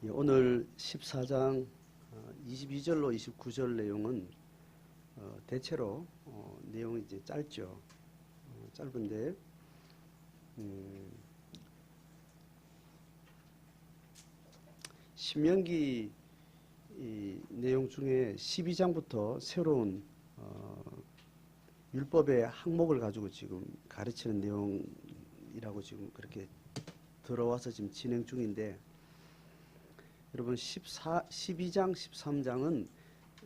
오늘 14장 22절로 29절 내용은 대체로 내용이 이제 짧죠. 짧은데 신명기 이 내용 중에 12장부터 새로운 율법의 항목을 가지고 지금 가르치는 내용이라고 지금 그렇게 들어와서 지금 진행 중인데, 여러분 12장 13장은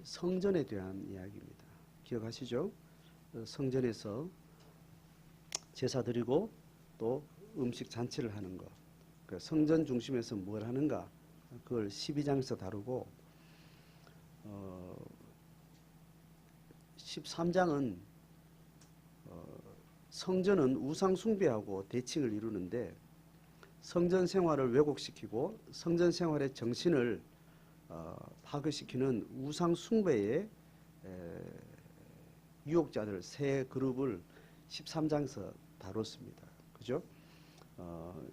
성전에 대한 이야기입니다. 기억하시죠? 성전에서 제사 드리고 또 음식 잔치를 하는 것, 성전 중심에서 뭘 하는가, 그걸 12장에서 다루고 13장은 성전은 우상 숭배하고 대칭을 이루는데 성전 생활을 왜곡시키고 성전 생활의 정신을 파괴시키는 우상 숭배의 유혹자들 세 그룹을 13장에서 다뤘습니다. 그죠?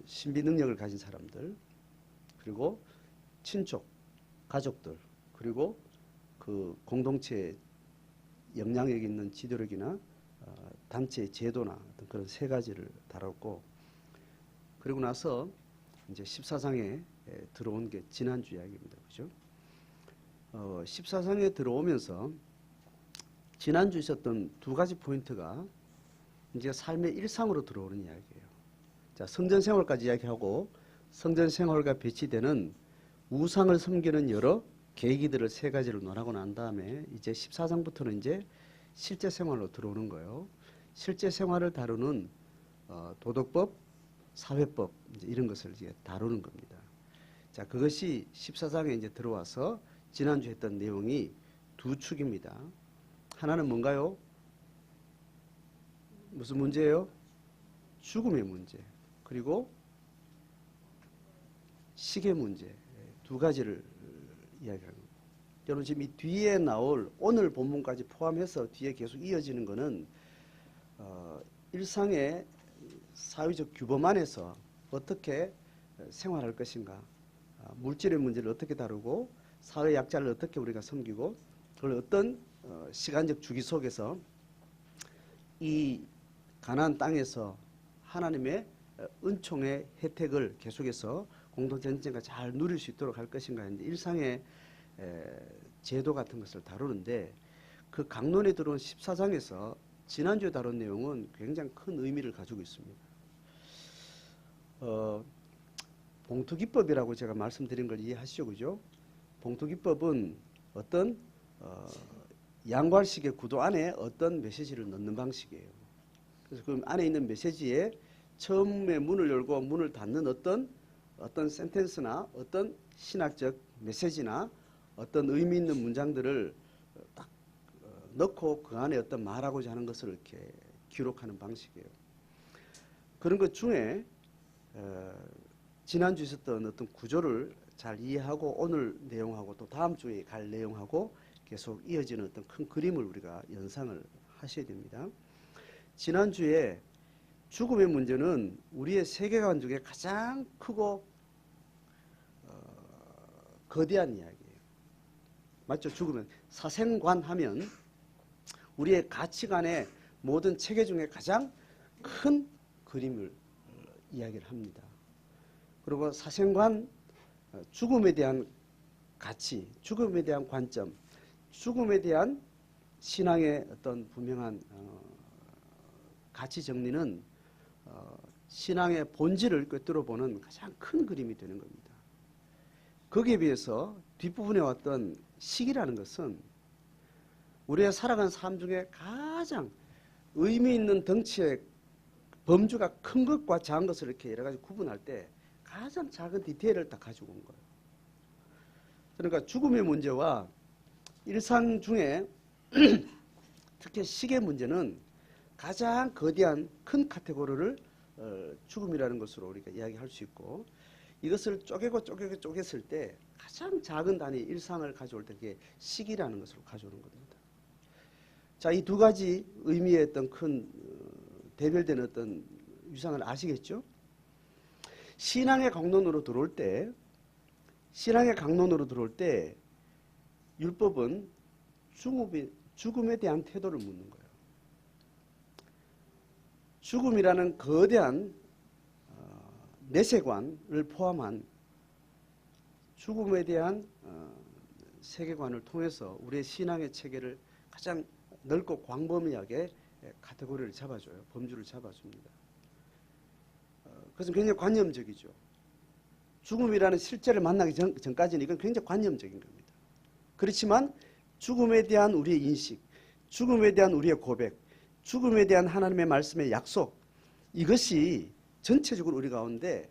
신비 능력을 가진 사람들, 그리고 친족, 가족들, 그리고 그 공동체에 영향력 있는 지도력이나 단체의 제도나 어떤 그런 세 가지를 다뤘고, 그리고 나서 이제 14장에 들어온 게 지난주 이야기입니다. 그죠? 14장에 들어오면서 지난주 있었던 두 가지 포인트가 이제 삶의 일상으로 들어오는 이야기예요. 자, 성전 생활까지 이야기하고 성전 생활과 배치되는 우상을 섬기는 여러 계기들을 세 가지를 논하고 난 다음에 이제 14장부터는 이제 실제 생활로 들어오는 거예요. 실제 생활을 다루는 도덕법, 사회법, 이제 이런 것을 이제 다루는 겁니다. 자, 그것이 14장에 이제 들어와서 지난주 했던 내용이 두 축입니다. 하나는 뭔가요? 무슨 문제예요? 죽음의 문제. 그리고 시계 문제. 두 가지를 이야기하는 겁니다. 여러분 지금 이 뒤에 나올 오늘 본문까지 포함해서 뒤에 계속 이어지는 것은 일상의 사회적 규범 안에서 어떻게 생활할 것인가, 물질의 문제를 어떻게 다루고 사회 약자를 어떻게 우리가 섬기고, 그걸 어떤 시간적 주기 속에서 이 가나안 땅에서 하나님의 은총의 혜택을 계속해서 공동체가 잘 누릴 수 있도록 할 것인가 했는데, 일상의 제도 같은 것을 다루는데, 그 강론에 들어온 14장에서 지난주에 다룬 내용은 굉장히 큰 의미를 가지고 있습니다. 봉투기법이라고 제가 말씀드린 걸 이해하시죠? 그죠? 봉투기법은 어떤 양괄식의 구도 안에 어떤 메시지를 넣는 방식이에요. 그래서 그 안에 있는 메시지에 처음에 문을 열고 문을 닫는 어떤 센텐스나 어떤 신학적 메시지나 어떤 의미 있는 문장들을 딱 넣고 그 안에 어떤 말하고자 하는 것을 이렇게 기록하는 방식이에요. 그런 것 중에 지난주 있었던 어떤 구조를 잘 이해하고 오늘 내용하고 또 다음 주에 갈 내용하고 계속 이어지는 어떤 큰 그림을 우리가 연상을 하셔야 됩니다. 지난주에 죽음의 문제는 우리의 세계관 중에 가장 크고 거대한 이야기예요. 맞죠? 죽으면 사생관 하면 우리의 가치관의 모든 체계 중에 가장 큰 그림을 이야기를 합니다. 그리고 사생관, 죽음에 대한 가치, 죽음에 대한 관점, 죽음에 대한 신앙의 어떤 분명한 가치 정리는 신앙의 본질을 꿰뚫어 보는 가장 큰 그림이 되는 겁니다. 거기에 비해서 뒷부분에 왔던 시기라는 것은 우리가 살아가는 삶 중에 가장 의미 있는 덩치의 범주가 큰 것과 작은 것을 이렇게 여러 가지 구분할 때 가장 작은 디테일을 다 가지고 온 거예요. 그러니까 죽음의 문제와 일상 중에 특히 시계 문제는 가장 거대한 큰 카테고리를 죽음이라는 것으로 우리가 이야기할 수 있고, 이것을 쪼개서 때 가장 작은 단위 일상을 가져올 때 그게 시기라는 것으로 가져오는 겁니다. 자, 이 두 가지 의미의 어떤 큰 대별되는 어떤 유상을 아시겠죠? 신앙의 강론으로 들어올 때 신앙의 강론으로 들어올 때 율법은 죽음에 대한 태도를 묻는 거예요. 죽음이라는 거대한 내세관을 포함한 죽음에 대한 세계관을 통해서 우리의 신앙의 체계를 가장 넓고 광범위하게 카테고리를 잡아줘요. 범주를 잡아줍니다. 그래서 굉장히 관념적이죠. 죽음이라는 실제를 만나기 전까지는 이건 굉장히 관념적인 겁니다. 그렇지만 죽음에 대한 우리의 인식, 죽음에 대한 우리의 고백, 죽음에 대한 하나님의 말씀의 약속, 이것이 전체적으로 우리 가운데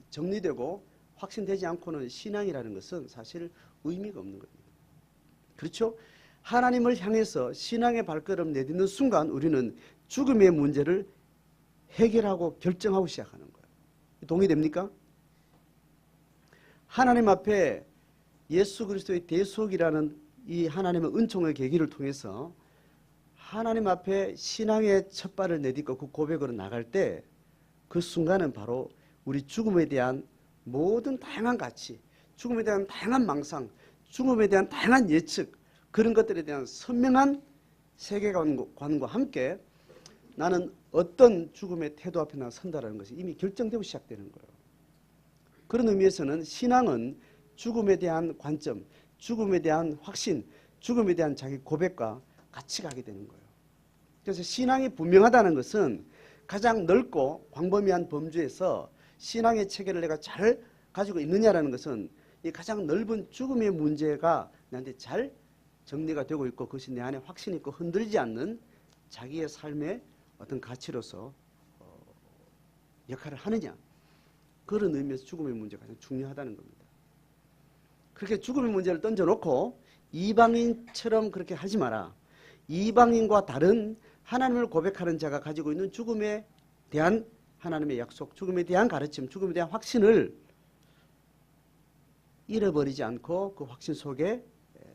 정리되고 확신되지 않고는 신앙이라는 것은 사실 의미가 없는 겁니다. 그렇죠? 하나님을 향해서 신앙의 발걸음 내딛는 순간 우리는 죽음의 문제를 해결하고 결정하고 시작하는 거예요. 동의됩니까? 하나님 앞에 예수 그리스도의 대속이라는 이 하나님의 은총의 계기를 통해서 하나님 앞에 신앙의 첫 발을 내딛고 그 고백으로 나갈 때 그 순간은 바로 우리 죽음에 대한 모든 다양한 가치, 죽음에 대한 다양한 망상, 죽음에 대한 다양한 예측, 그런 것들에 대한 선명한 세계관과 함께 나는 어떤 죽음의 태도 앞에 나선다라는 것이 이미 결정되고 시작되는 거예요. 그런 의미에서는 신앙은 죽음에 대한 관점, 죽음에 대한 확신, 죽음에 대한 자기 고백과 같이 가게 되는 거예요. 그래서 신앙이 분명하다는 것은 가장 넓고 광범위한 범주에서 신앙의 체계를 내가 잘 가지고 있느냐라는 것은 이 가장 넓은 죽음의 문제가 나한테 잘 정리가 되고 있고 그것이 내 안에 확신 있고 흔들리지 않는 자기의 삶의 어떤 가치로서 역할을 하느냐, 그런 의미에서 죽음의 문제가 가장 중요하다는 겁니다. 그렇게 죽음의 문제를 던져놓고 이방인처럼 그렇게 하지 마라. 이방인과 다른 하나님을 고백하는 자가 가지고 있는 죽음에 대한 하나님의 약속, 죽음에 대한 가르침, 죽음에 대한 확신을 잃어버리지 않고 그 확신 속에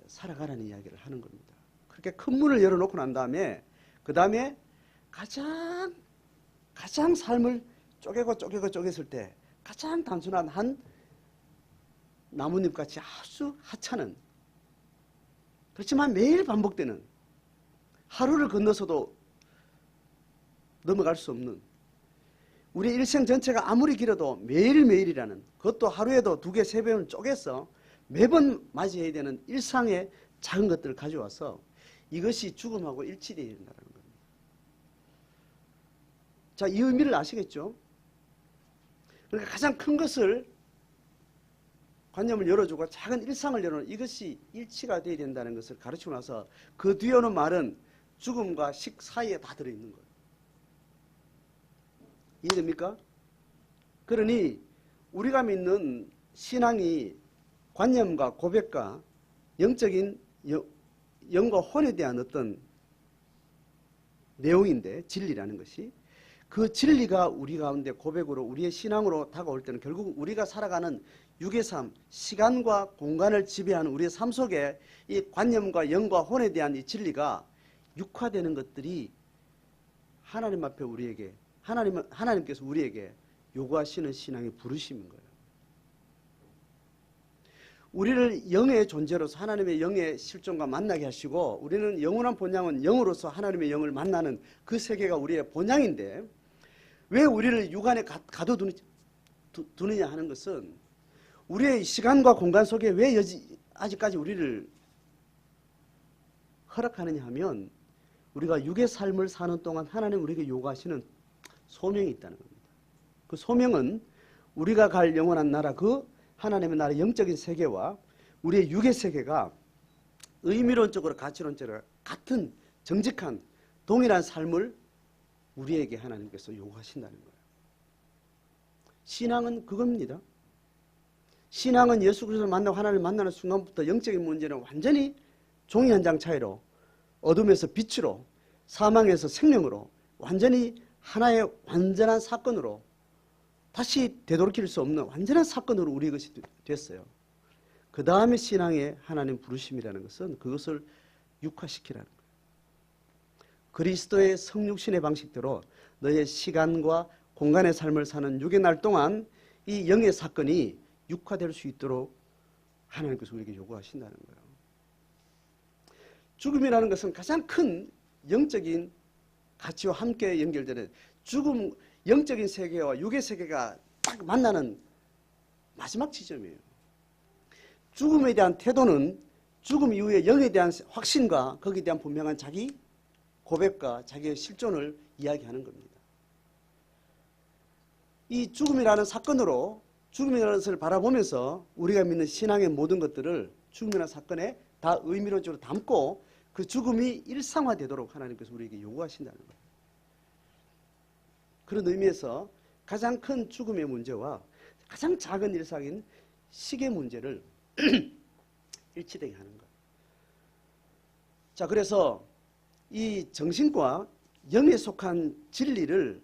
살아가라는 이야기를 하는 겁니다. 그렇게 큰 문을 열어놓고 난 다음에 그 다음에 가장 삶을 쪼개고 때 가장 단순한 한 나뭇잎같이 아주 하찮은, 그렇지만 매일 반복되는, 하루를 건너서도 넘어갈 수 없는, 우리 일생 전체가 아무리 길어도 매일매일이라는, 그것도 하루에도 2개, 3배는 쪼개서 매번 맞이해야 되는 일상의 작은 것들을 가져와서 이것이 죽음하고 일치되어야 된다는 겁니다. 자, 이 의미를 아시겠죠? 그러니까 가장 큰 것을, 관념을 열어주고 작은 일상을 열어놓은 이것이 일치가 되어야 된다는 것을 가르치고 나서 그 뒤에 오는 말은 죽음과 식 사이에 다 들어있는 거예요. 이해됩니까? 그러니 우리가 믿는 신앙이 관념과 고백과 영적인 영과 혼에 대한 어떤 내용인데, 진리라는 것이, 그 진리가 우리 가운데 고백으로 우리의 신앙으로 다가올 때는 결국 우리가 살아가는 육의 삶, 시간과 공간을 지배하는 우리의 삶 속에 이 관념과 영과 혼에 대한 이 진리가 육화되는 것들이 하나님 앞에 우리에게, 하나님께서 우리에게 요구하시는 신앙의 부르심인 거예요. 우리를 영의 존재로서 하나님의 영의 실존과 만나게 하시고, 우리는 영원한 본향은 영으로서 하나님의 영을 만나는 그 세계가 우리의 본향인데, 왜 우리를 육안에 가둬두느냐 하는 것은, 우리의 시간과 공간 속에 왜 아직까지 우리를 허락하느냐 하면, 우리가 육의 삶을 사는 동안 하나님 우리에게 요구하시는 소명이 있다는 겁니다. 그 소명은 우리가 갈 영원한 나라, 그 하나님의 나라의 영적인 세계와 우리의 육의 세계가 의미론적으로 가치론적으로 같은 정직한 동일한 삶을 우리에게 하나님께서 요구하신다는 거예요. 신앙은 그겁니다. 신앙은 예수 그리스도를 만나고 하나님을 만나는 순간부터 영적인 문제는 완전히 종이 한 장 차이로, 어둠에서 빛으로, 사망에서 생명으로, 완전히 하나의 완전한 사건으로, 다시 되돌이킬 수 없는 완전한 사건으로 우리 것이 됐어요. 그 다음에 신앙의 하나님 부르심이라는 것은 그것을 육화시키라는 거예요. 그리스도의 성육신의 방식대로 너의 시간과 공간의 삶을 사는 6의 날 동안 이 영의 사건이 육화될 수 있도록 하나님께서 우리에게 요구하신다는 거예요. 죽음이라는 것은 가장 큰 영적인 가치와 함께 연결되는 죽음, 영적인 세계와 육의 세계가 딱 만나는 마지막 지점이에요. 죽음에 대한 태도는 죽음 이후에 영에 대한 확신과 거기에 대한 분명한 자기 고백과 자기의 실존을 이야기하는 겁니다. 이 죽음이라는 사건으로 죽음이라는 것을 바라보면서 우리가 믿는 신앙의 모든 것들을 죽음이라는 사건에 다 의미론적으로 담고 그 죽음이 일상화되도록 하나님께서 우리에게 요구하신다는 거예요. 그런 의미에서 가장 큰 죽음의 문제와 가장 작은 일상인 식의 문제를 일치되게 하는 거예요. 자, 그래서 이 정신과 영에 속한 진리를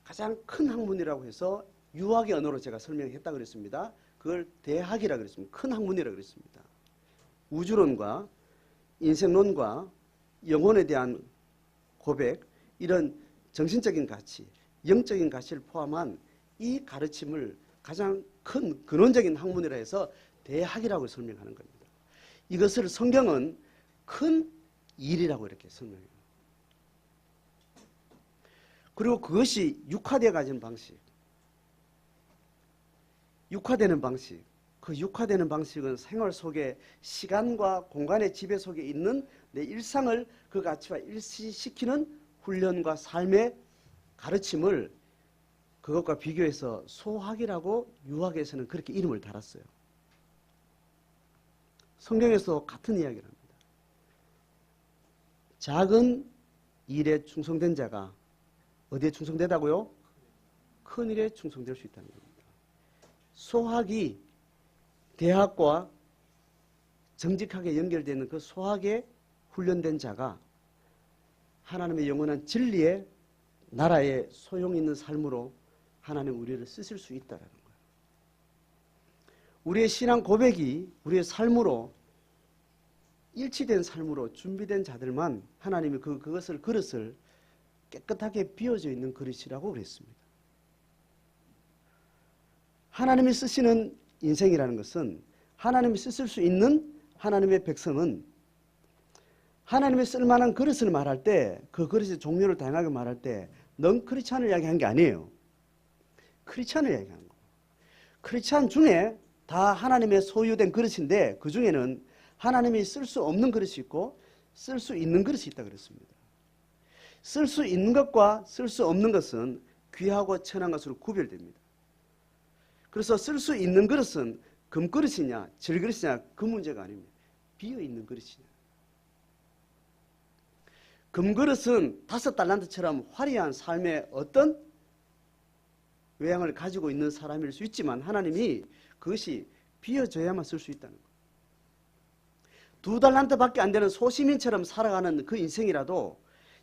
가장 큰 학문이라고 해서 유학의 언어로 제가 설명했다고 그랬습니다. 그걸 대학이라고 그랬습니다. 큰 학문이라고 그랬습니다. 우주론과 인생론과 영혼에 대한 고백, 이런 정신적인 가치, 영적인 가치를 포함한 이 가르침을 가장 큰 근원적인 학문이라 해서 대학이라고 설명하는 겁니다. 이것을 성경은 큰 일이라고 이렇게 설명해요. 그리고 그것이 육화되어 가진 방식, 육화되는 방식, 그 육화되는 방식은 생활 속에 시간과 공간의 지배 속에 있는 내 일상을 그 가치와 일치시키는 훈련과 삶의 가르침을 그것과 비교해서 소학이라고 유학에서는 그렇게 이름을 달았어요. 성경에서 같은 이야기를 합니다. 작은 일에 충성된 자가 어디에 충성되다고요? 큰 일에 충성될 수 있다는 겁니다. 소학이 대학과 정직하게 연결되는 그 소학에 훈련된 자가 하나님의 영원한 진리의 나라에 소용 있는 삶으로 하나님 우리를 쓰실 수 있다는 거예요. 우리의 신앙 고백이 우리의 삶으로 일치된 삶으로 준비된 자들만 하나님이 그것을 깨끗하게 비워져 있는 그릇이라고 그랬습니다. 하나님이 쓰시는 인생이라는 것은 하나님이 쓰실 수 있는 하나님의 백성은 하나님이 쓸만한 그릇을 말할 때 그 그릇의 종류를 다양하게 말할 때 넌 크리스찬을 이야기한 게 아니에요. 크리스찬을 이야기하는 거예요. 크리스찬 중에 다 하나님의 소유된 그릇인데 그 중에는 하나님이 쓸 수 없는 그릇이 있고 쓸 수 있는 그릇이 있다 그랬습니다. 쓸 수 있는 것과 쓸 수 없는 것은 귀하고 천한 것으로 구별됩니다. 그래서 쓸 수 있는 그릇은 금그릇이냐 질그릇이냐 그 문제가 아닙니다. 비어있는 그릇이냐. 금그릇은 5달란트처럼 화려한 삶의 어떤 외양을 가지고 있는 사람일 수 있지만 하나님이 그것이 비어져야만 쓸 수 있다는 거예요. 2달란트밖에 안 되는 소시민처럼 살아가는 그 인생이라도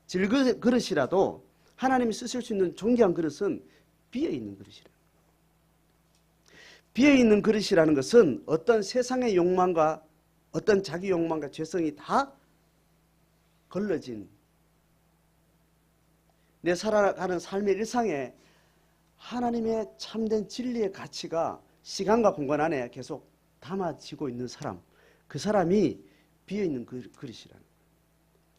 질그릇이라도 하나님이 쓰실 수 있는 존귀한 그릇은 비어있는 그릇이라는 거예요. 비어있는 그릇이라는 것은 어떤 세상의 욕망과 어떤 자기 욕망과 죄성이 다 걸러진 내 살아가는 삶의 일상에 하나님의 참된 진리의 가치가 시간과 공간 안에 계속 담아지고 있는 사람, 그 사람이 비어있는 그릇이라는 거예요.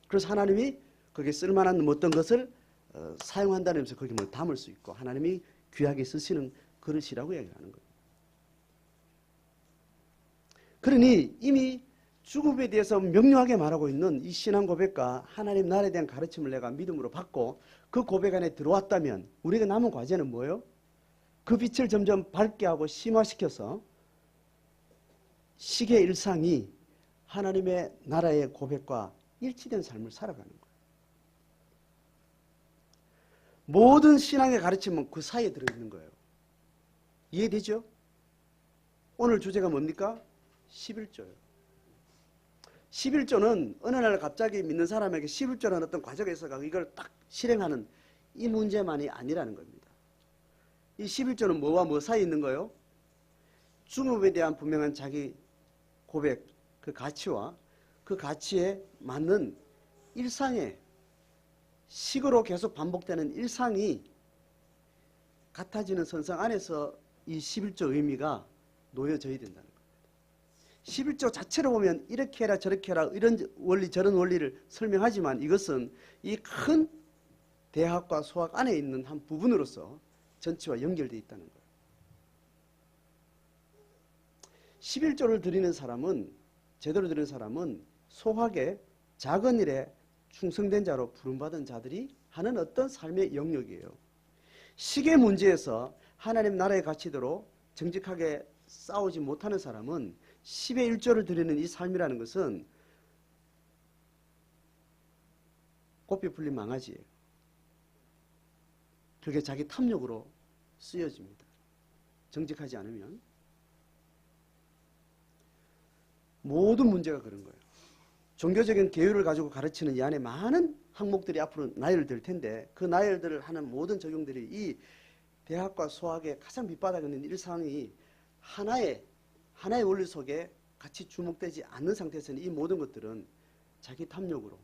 그래서 하나님이 거기에 쓸만한 어떤 것을 사용한다는 점에서 거기에 뭘 담을 수 있고 하나님이 귀하게 쓰시는 그릇이라고 이야기하는 거예요. 그러니 이미 죽음에 대해서 명료하게 말하고 있는 이 신앙 고백과 하나님 나라에 대한 가르침을 내가 믿음으로 받고 그 고백 안에 들어왔다면 우리가 남은 과제는 뭐예요? 그 빛을 점점 밝게 하고 심화시켜서 식의 일상이 하나님의 나라의 고백과 일치된 삶을 살아가는 거예요. 모든 신앙의 가르침은 그 사이에 들어있는 거예요. 이해되죠? 오늘 주제가 뭡니까? 11조예요. 11조는 어느 날 갑자기 믿는 사람에게 11조라는 어떤 과정에서 이걸 딱 실행하는 이 문제만이 아니라는 겁니다. 이 11조는 뭐와 뭐 사이에 있는 거예요? 죽음에 대한 분명한 자기 고백, 그 가치와 그 가치에 맞는 일상의 식으로 계속 반복되는 일상이 같아지는 선상 안에서 이 11조 의미가 놓여져야 된다는 겁니다. 11조 자체로 보면 이렇게 해라 저렇게 해라 이런 원리 저런 원리를 설명하지만 이것은 이 큰 대학과 소학 안에 있는 한 부분으로서 전체와 연결되어 있다는 거예요. 11조를 드리는 사람은 제대로 드리는 사람은 소학의 작은 일에 충성된 자로 부름받은 자들이 하는 어떤 삶의 영역이에요. 시계 문제에서 하나님 나라의 가치대로 정직하게 싸우지 못하는 사람은 10의 1조를 드리는 이 삶이라는 것은 꽃비 풀린 망아지예요. 그게 자기 탐욕으로 쓰여집니다. 정직하지 않으면. 모든 문제가 그런 거예요. 종교적인 계율을 가지고 가르치는 이 안에 많은 항목들이 앞으로 나열될 텐데 그 나열들을 하는 모든 적용들이 이 대학과 소학의 가장 밑바닥에 있는 일상이 하나의 원리 속에 같이 주목되지 않는 상태에서는 이 모든 것들은 자기 탐욕으로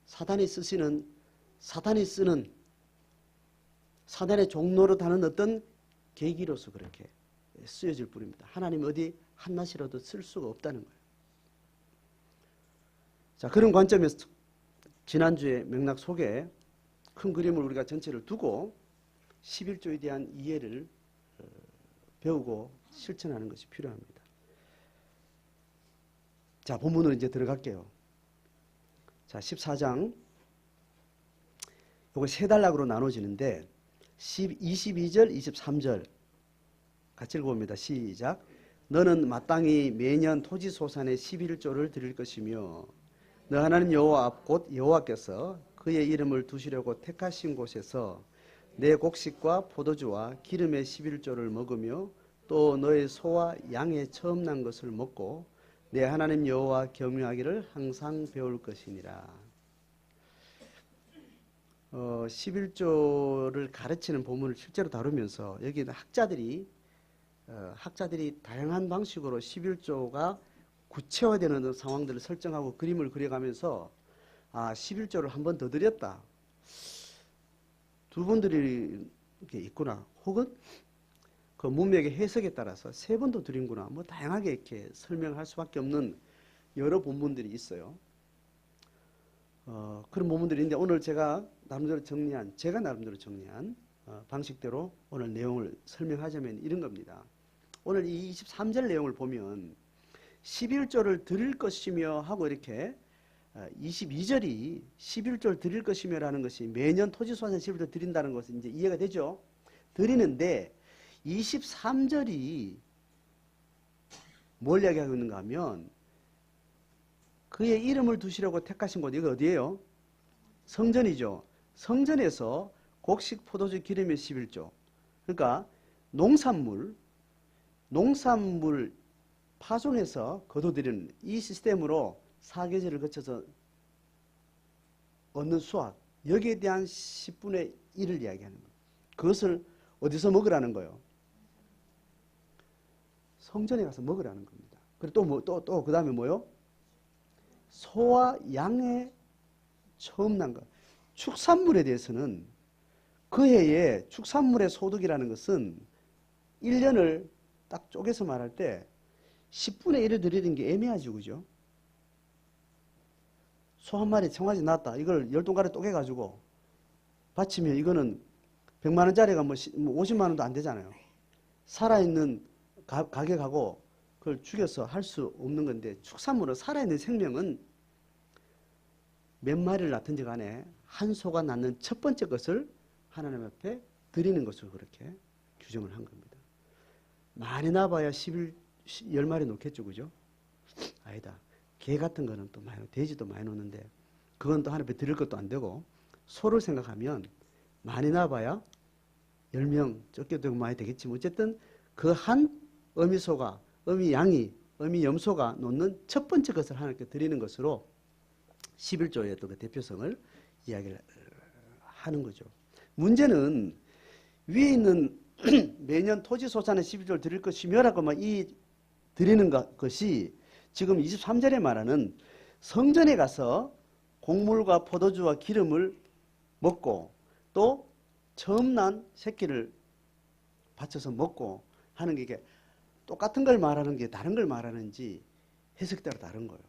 사단이 쓰는 사단의 종로로 다는 어떤 계기로서 그렇게 쓰여질 뿐입니다. 하나님 어디 한낱이라도 쓸 수가 없다는 거예요. 자, 그런 관점에서 지난주의 맥락 속에 큰 그림을 우리가 전체를 두고 11조에 대한 이해를 배우고 실천하는 것이 필요합니다. 자, 본문으로 이제 들어갈게요. 자, 14장 요거 세 단락으로 나눠지는데 22절, 23절 같이 읽어봅니다. 시작. 너는 마땅히 매년 토지소산의 11조를 드릴 것이며 너 하나님 여호와 앞 곧 여호와께서 그의 이름을 두시려고 택하신 곳에서 내 곡식과 포도주와 기름의 11조를 먹으며 또 너의 소와 양의 처음 난 것을 먹고 내 하나님 여호와 겸유하기를 항상 배울 것이니라. 11조를 가르치는 본문을 실제로 다루면서 여기는 학자들이 다양한 방식으로 11조가 구체화되는 상황들을 설정하고 그림을 그려가면서 11조를 한 번 더 드렸다. 두 번 드릴 게 있구나. 혹은 그 문맥의 해석에 따라서 세 번도 드린구나. 뭐 다양하게 이렇게 설명할 수밖에 없는 여러 본문들이 있어요. 그런 본문들이 있는데 오늘 제가 나름대로 정리한 방식대로 오늘 내용을 설명하자면 이런 겁니다. 오늘 이 23절 내용을 보면 11조를 드릴 것이며 하고 이렇게 22절이 11조를 드릴 것이며 라는 것이 매년 토지소산 11조 드린다는 것은 이제 이해가 되죠. 드리는데 23절이 뭘 이야기하고 있는가 하면 그의 이름을 두시려고 택하신 곳, 이거 어디예요? 성전이죠. 성전에서 곡식, 포도주, 기름의 11조. 그러니까 농산물 파송해서 거둬들이는 이 시스템으로 사계절을 거쳐서 얻는 수확, 여기에 대한 10분의 1을 이야기하는 거예요. 그것을 어디서 먹으라는 거예요? 성전에 가서 먹으라는 겁니다. 그리고 또 그 다음에 뭐요? 소와 양의 처음 난 것. 축산물에 대해서는 그 해에 축산물의 소득이라는 것은 1년을 딱 쪼개서 말할 때 10분의 1을 드리는 게 애매하죠. 그죠? 소 한 마리 청아지 낳았다. 이걸 10동가리 쪼개가지고 바치면 이거는 100만 원짜리가 뭐 50만 원도 안 되잖아요. 살아있는 가격하고 그걸 죽여서 할 수 없는 건데 축산물은 살아있는 생명은 몇 마리를 낳든지 간에 한 소가 낳는 첫 번째 것을 하나님 앞에 드리는 것으로 그렇게 규정을 한 겁니다. 많이 낳아봐야 10마리 놓겠죠. 그죠? 아니다. 개 같은 거는 또 많이, 돼지도 많이 놓는데 그건 또 하나님 앞에 드릴 것도 안 되고 소를 생각하면 많이 낳아봐야 10명 적게 되고 많이 되겠지만 어쨌든 그 한 어미소가 어미 염소가 놓는 첫 번째 것을 하나님께 드리는 것으로 11조의 또 그 대표성을 이야기를 하는 거죠. 문제는 위에 있는 매년 토지소산의 11조를 드릴 것이며라고만 이 드리는 것이 지금 23절에 말하는 성전에 가서 곡물과 포도주와 기름을 먹고 또 처음 난 새끼를 바쳐서 먹고 하는 게 이게 똑같은 걸 말하는 게 다른 걸 말하는지 해석에 따라 다른 거예요.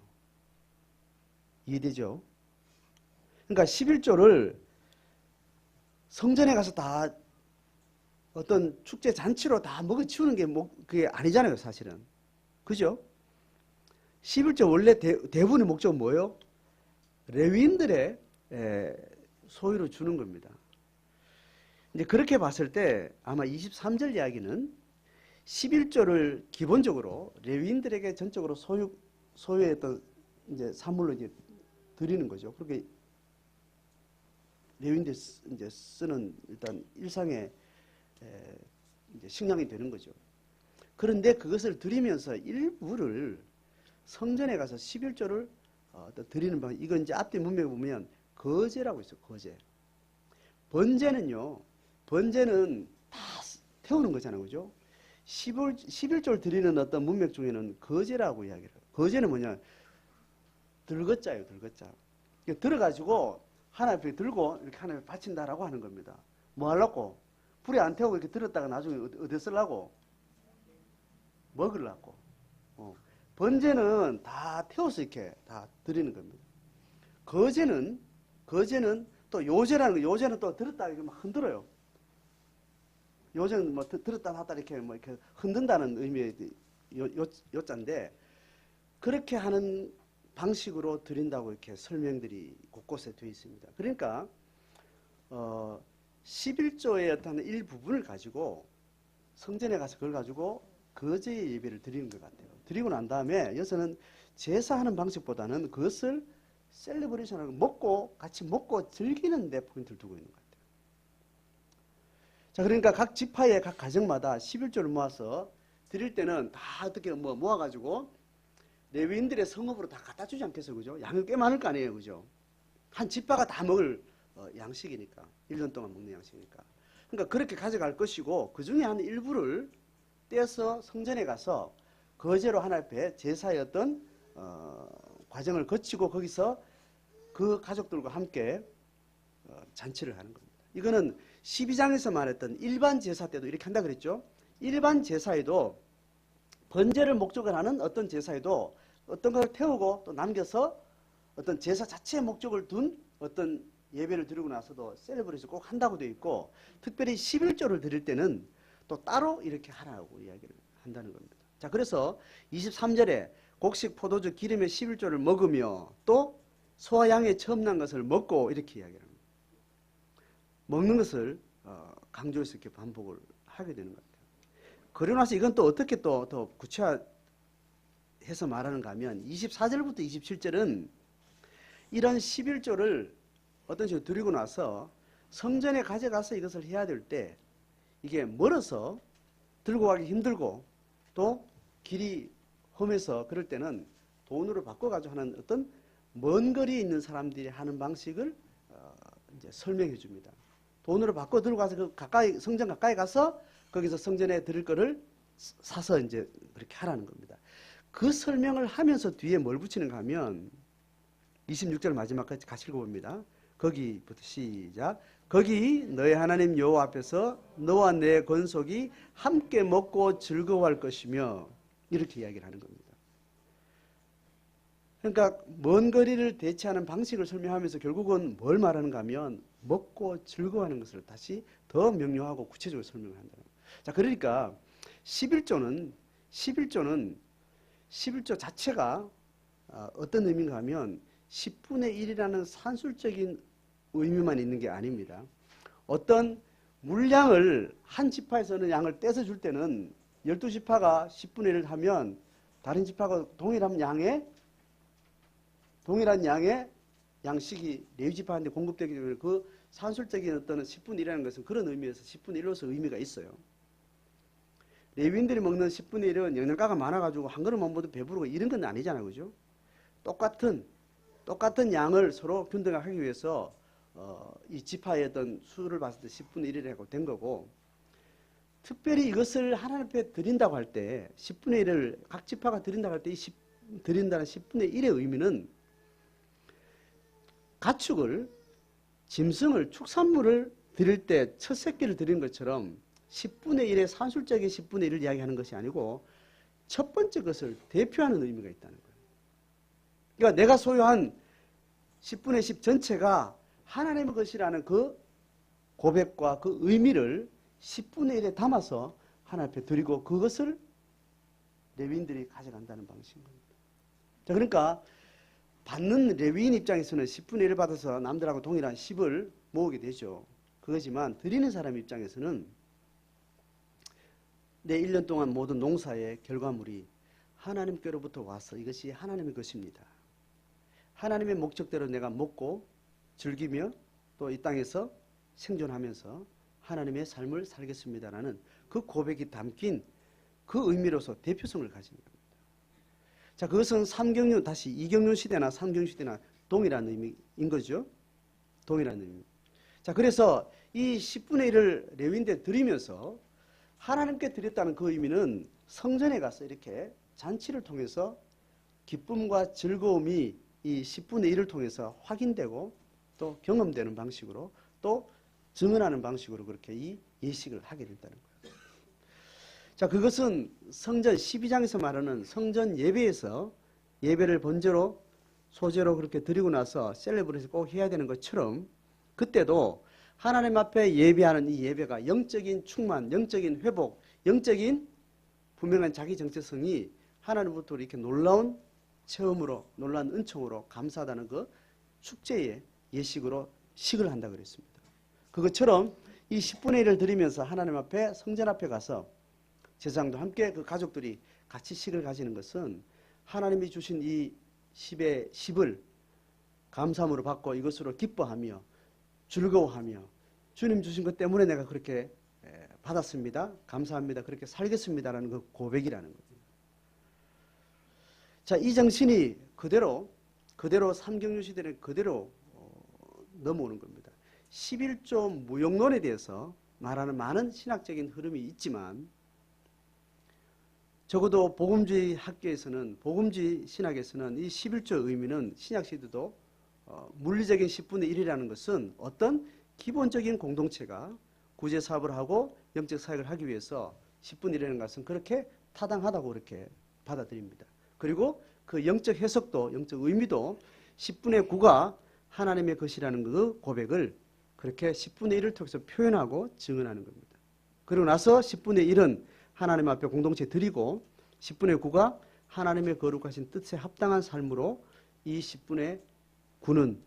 이해되죠? 그러니까 11조를 성전에 가서 다 어떤 축제 잔치로 다 먹어치우는 게 그게 아니잖아요, 사실은. 그죠? 11조 원래 대부분의 목적은 뭐예요? 레위인들의 소유로 주는 겁니다. 이제 그렇게 봤을 때 아마 23절 이야기는 11조를 기본적으로 레위인들에게 전적으로 소유의 어떤 이제 사물로 이제 드리는 거죠. 그렇게 레위인들이 이제 쓰는 일단 일상의 이제 식량이 되는 거죠. 그런데 그것을 드리면서 일부를 성전에 가서 11조를 드리는 방법. 이건 이제 앞뒤 문맥에 보면 거제라고 있어요. 거제. 번제는 다 태우는 거잖아요. 그죠? 11조를 드리는 어떤 문맥 중에는 거제라고 이야기를 해요. 거제는 뭐냐? 들것자예요. 들것자. 들어가지고 하나님께 들고 이렇게 하나님께 바친다라고 하는 겁니다. 뭐 하려고? 불에 안 태우고 이렇게 들었다가 나중에 어디 쓰려고? 먹으려고. 번제는 다 태워서 이렇게 다 드리는 겁니다. 거제는 또 요제라는 거, 요제는 또 들었다가 이렇게 막 흔들어요. 요제는 뭐 들었다 놨다 이렇게 뭐 이렇게 흔든다는 의미의 요자인데, 그렇게 하는 방식으로 드린다고 이렇게 설명들이 곳곳에 되어 있습니다. 그러니까 11조의 어떤 일부분을 가지고 성전에 가서 그걸 가지고 거제의 예배를 드리는 것 같아요. 드리고 난 다음에 여기서는 제사하는 방식보다는 그것을 셀레브레이션하고 같이 먹고 즐기는 데 포인트를 두고 있는 것 같아요. 자, 그러니까 각 지파의 각 가정마다 11조를 모아서 드릴 때는 다 어떻게 모아가지고 레위인들의 성읍으로 다 갖다 주지 않겠어요, 그죠? 양이 꽤 많을 거 아니에요, 그죠? 한 지파가 다 먹을 양식이니까, 1년 동안 먹는 양식이니까. 그러니까 그렇게 가져갈 것이고, 그 중에 한 일부를 떼서 성전에 가서 거제로 하나님 앞에 제사의 어떤 과정을 거치고 거기서 그 가족들과 함께 잔치를 하는 겁니다. 이거는 12장에서 말했던 일반 제사 때도 이렇게 한다 그랬죠. 일반 제사에도 번제를 목적으로 하는 어떤 제사에도 어떤 걸 태우고 또 남겨서 어떤 제사 자체의 목적을 둔 어떤 예배를 드리고 나서도 셀레브레이션 꼭 한다고 되어 있고, 특별히 11조를 드릴 때는 또 따로 이렇게 하라고 이야기를 한다는 겁니다. 자, 그래서 23절에 곡식 포도주 기름의 11조를 먹으며 또 소와 양의 처음 난 것을 먹고 이렇게 이야기를 합니다. 먹는 것을 강조해서 이렇게 반복을 하게 되는 것 같아요. 그러고 나서 이건 또 어떻게 또 더 구체화해서 말하는가 하면 24절부터 27절은 이런 11조를 어떤 식으로 드리고 나서 성전에 가져가서 이것을 해야 될 때 이게 멀어서 들고 가기 힘들고 또 길이 험해서 그럴 때는 돈으로 바꿔가지고 하는 어떤 먼 거리에 있는 사람들이 하는 방식을 이제 설명해 줍니다. 돈으로 바꿔 들고 가서 성전 가까이 가서 거기서 성전에 드릴 거를 사서 이제 그렇게 하라는 겁니다. 그 설명을 하면서 뒤에 뭘 붙이는가 하면 26절 마지막까지 같이 읽어봅니다. 거기부터 시작. 거기 너의 하나님 여호와 앞에서 너와 내 권속이 함께 먹고 즐거워할 것이며 이렇게 이야기를 하는 겁니다. 그러니까 먼 거리를 대체하는 방식을 설명하면서 결국은 뭘 말하는가 하면 먹고 즐거워하는 것을 다시 더 명료하고 구체적으로 설명을 한다는 거예요. 자, 그러니까 11조는 11조 자체가 어떤 의미인가 하면 10분의 1이라는 산술적인 의미만 있는 게 아닙니다. 어떤 물량을 한 지파에서는 양을 떼서 줄 때는 12지파가 10분의 1을 하면 다른 지파가 동일한 양의 양식이 레위지파한테 공급되기 때문에 그 산술적인 어떤 10분의 1이라는 것은 그런 의미에서 10분의 1로서 의미가 있어요. 레위인들이 먹는 10분의 1은 영양가가 많아가지고 한 그릇 못 먹어도 배부르고 이런 건 아니잖아요, 그죠? 똑같은 양을 서로 균등하게 하기 위해서 이 지파의 어떤 수를 봤을 때 10분의 1이라고 된 거고, 특별히 이것을 하나님 앞에 드린다고 할 때 10분의 1을 각 지파가 드린다고 할 때 드린다는 10분의 1의 의미는 가축을, 짐승을, 축산물을 드릴 때 첫 새끼를 드린 것처럼 10분의 1의 산술적인 10분의 1을 이야기하는 것이 아니고 첫 번째 것을 대표하는 의미가 있다는 거예요. 그러니까 내가 소유한 10분의 10 전체가 하나님의 것이라는 그 고백과 그 의미를 10분의 1에 담아서 하나님 앞에 드리고 그것을 레위인들이 가져간다는 방식인 겁니다. 자, 그러니까 받는 레위인 입장에서는 10분의 1을 받아서 남들하고 동일한 10을 모으게 되죠. 그거지만 드리는 사람 입장에서는 내 1년 동안 모든 농사의 결과물이 하나님께로부터 와서 이것이 하나님의 것입니다. 하나님의 목적대로 내가 먹고 즐기며 또 이 땅에서 생존하면서 하나님의 삶을 살겠습니다라는 그 고백이 담긴 그 의미로서 대표성을 가진 겁니다. 자, 그것은 삼경륜, 다시 이경륜 시대나 삼경륜 시대나 동일한 의미인 거죠. 동일한 의미. 자, 그래서 이 10분의 1을 레위인들에 드리면서 하나님께 드렸다는 그 의미는 성전에 가서 이렇게 잔치를 통해서 기쁨과 즐거움이 이 10분의 1을 통해서 확인되고 또 경험되는 방식으로 또 증언하는 방식으로 그렇게 이 예식을 하게 된다는 거예요. 자, 그것은 성전 12장에서 말하는 성전 예배에서 예배를 번제로 소제로 그렇게 드리고 나서 셀레브레이션 꼭 해야 되는 것처럼 그때도 하나님 앞에 예배하는 이 예배가 영적인 충만, 영적인 회복, 영적인 분명한 자기 정체성이 하나님부터 이렇게 놀라운 체험으로, 놀라운 은총으로 감사하다는 그 축제의 예식으로 식을 한다 그랬습니다. 그것처럼 이 10분의 1을 드리면서 하나님 앞에 성전 앞에 가서 제사장도 함께 그 가족들이 같이 식을 가지는 것은 하나님이 주신 이 10의 10을 감사함으로 받고 이것으로 기뻐하며 즐거워하며 주님 주신 것 때문에 내가 그렇게 받았습니다. 감사합니다. 그렇게 살겠습니다라는 그 고백이라는 거예요. 자, 이 정신이 그대로 삼경륜 시대는 그대로 넘어오는 겁니다. 11조 무용론에 대해서 말하는 많은 신학적인 흐름이 있지만 적어도 복음주의 학계에서는 복음주의 신학에서는 이 11조 의미는 신약 시대도 물리적인 10분의 1이라는 것은 어떤 기본적인 공동체가 구제 사업을 하고 영적 사역을 하기 위해서 10분의 1이라는 것은 그렇게 타당하다고 그렇게 받아들입니다. 그리고 그 영적 해석도 영적 의미도 10분의 9가 하나님의 것이라는 그 고백을 그렇게 10분의 1을 통해서 표현하고 증언하는 겁니다. 그리고 나서 10분의 1은 하나님 앞에 공동체에 드리고 10분의 9가 하나님의 거룩하신 뜻에 합당한 삶으로 이 10분의 9는